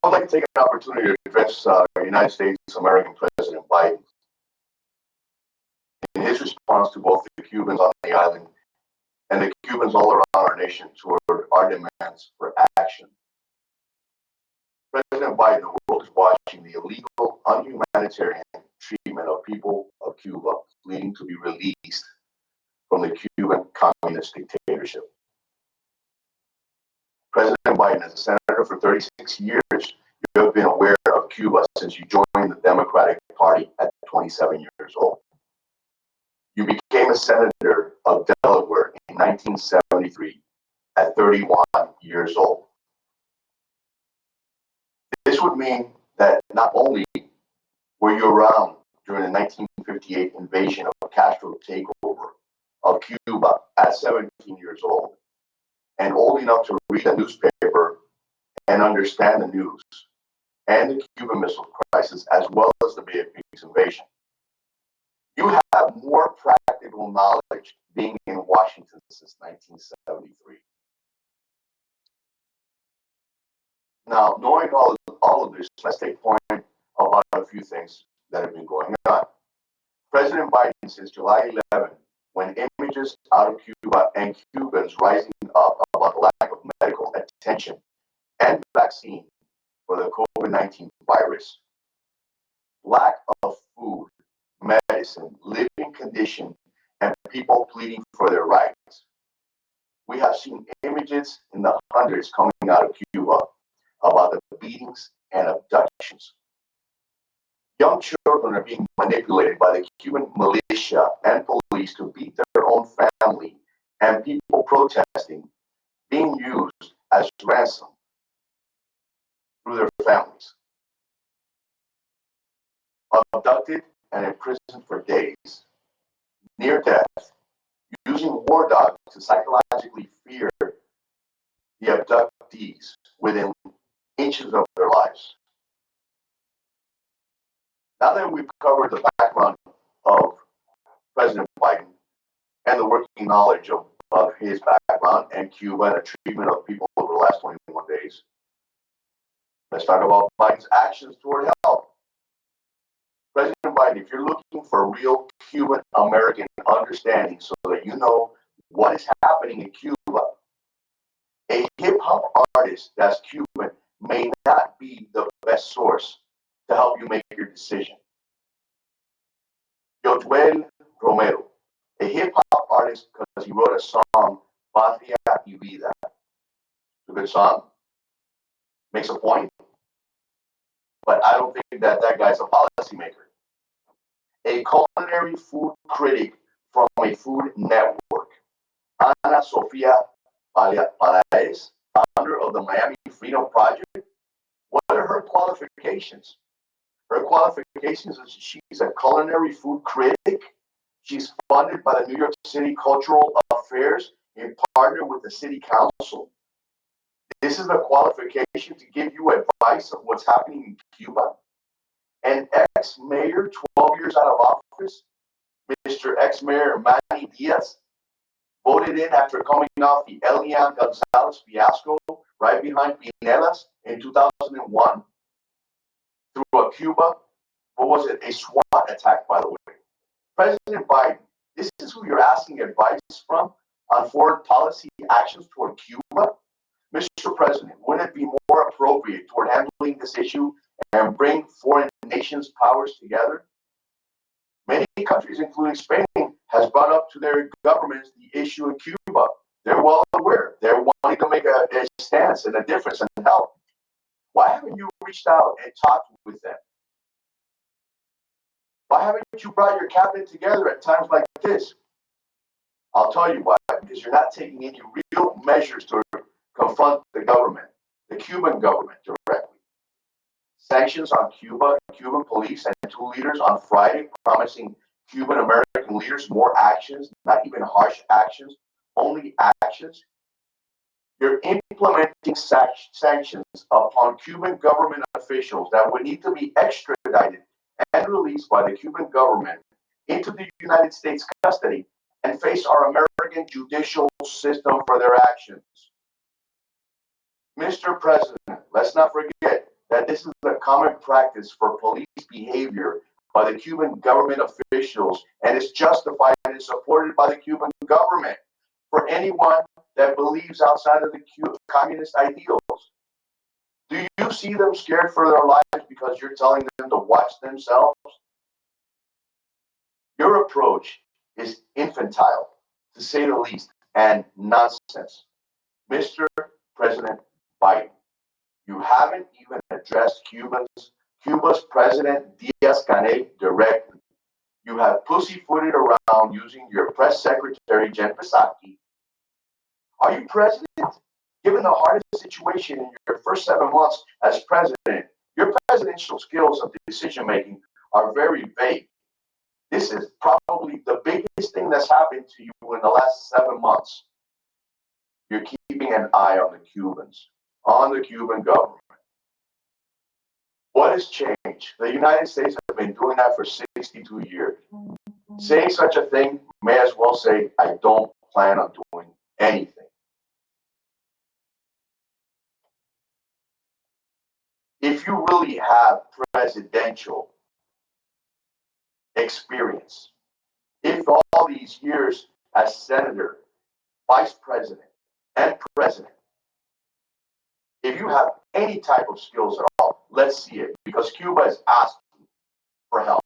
would like to take an opportunity to address United States American President Biden in his response to both the Cubans on the island and the Cubans all around our nation toward our demands for action. President Biden, the world is watching the illegal, unhumanitarian treatment of people of Cuba, leading to be released from the Cuban communist dictatorship. President Biden, as a senator for 36 years, you have been aware of Cuba since you joined the Democratic Party at 27 years old. You became a senator of Delaware in 1973 at 31 years old. This would mean that not only were you around during the 1958 invasion of Castro takeover of Cuba at 17 years old, and old enough to read a newspaper and understand the news and the Cuban Missile Crisis, as well as the Vietnamese invasion. You have more practical knowledge being in Washington since 1973. Now, knowing all of this, let's take point about a few things that have been going on. President Biden, since July 11, when images out of Cuba and Cubans rising up about the lack of medical attention and vaccine for the COVID-19 virus, lack of food, medicine, living condition, and people pleading for their rights. We have seen images in the hundreds coming out of Cuba about the beatings and abductions. Young children are being manipulated by the Cuban militia and police to beat their own family, and people protesting being used as ransom through their families. Abducted and imprisoned for days, near death, using war dogs to psychologically fear the abductees within inches of their lives. Now that we've covered the background of President Biden and the working knowledge of his background and Cuba and the treatment of people over the last 21 days, let's talk about Biden's actions toward help. President Biden, if you're looking for real Cuban American understanding so that you know what is happening in Cuba, a hip hop artist that's Cuban may not be the best source to help you make your decision. Yotuel Romero, a hip hop artist because he wrote a song, Patria y Vida. It's a good song, makes a point, but I don't think that guy's a policymaker. A culinary food critic from a food network, Ana Sofia Palaez, founder of the Miami Freedom Project. What are her qualifications? Her qualifications is she's a culinary food critic. She's funded by the New York City Cultural Affairs in partner with the City Council. This is the qualification to give you advice of what's happening in Cuba. An ex-mayor, 12 years out of office, Mr. Ex-Mayor Manny Diaz, voted in after coming off the Elian Gonzalez fiasco right behind Pinelas in 2001 through a Cuba, what was it, a SWAT attack, by the way. President Biden, this is who you're asking advice from on foreign policy actions toward Cuba? Mr. President, wouldn't it be more appropriate toward handling this issue and bring foreign nations' powers together? Many countries, including Spain, has brought up to their governments the issue in Cuba. They're well aware. They're wanting to make a stance and a difference and help. Why haven't you reached out and talked with them? Why haven't you brought your cabinet together at times like this? I'll tell you why. Because you're not taking any real measures to confront the government, the Cuban government directly. Sanctions on Cuba, Cuban police, and two leaders on Friday promising Cuban American leaders more actions, not even harsh actions, only actions. You're implementing sanctions upon Cuban government officials that would need to be extradited and released by the Cuban government into the United States custody and face our American judicial system for their actions. Mr. President, let's not forget that this is a common practice for police behavior by the Cuban government officials, and is justified and supported by the Cuban government for anyone that believes outside of the communist ideals. Do you see them scared for their lives because you're telling them to watch themselves? Your approach is infantile, to say the least, and nonsense. Mr. President Biden, you haven't even addressed Cuba's President Diaz-Canel directly. You have pussyfooted around using your press secretary, Jen Psaki. Are you president? Given the hardest situation in your first 7 months as president, your presidential skills of decision making are very vague. This is probably the biggest thing that's happened to you in the last 7 months. You're keeping an eye on the Cubans, on the Cuban government. What has changed? The United States has been doing that for 62 years. Saying such a thing may as well say, I don't plan on doing anything. If you really have presidential experience, if all these years as senator, vice president, and president, if you have any type of skills at all, let's see it, because Cuba is asking for help.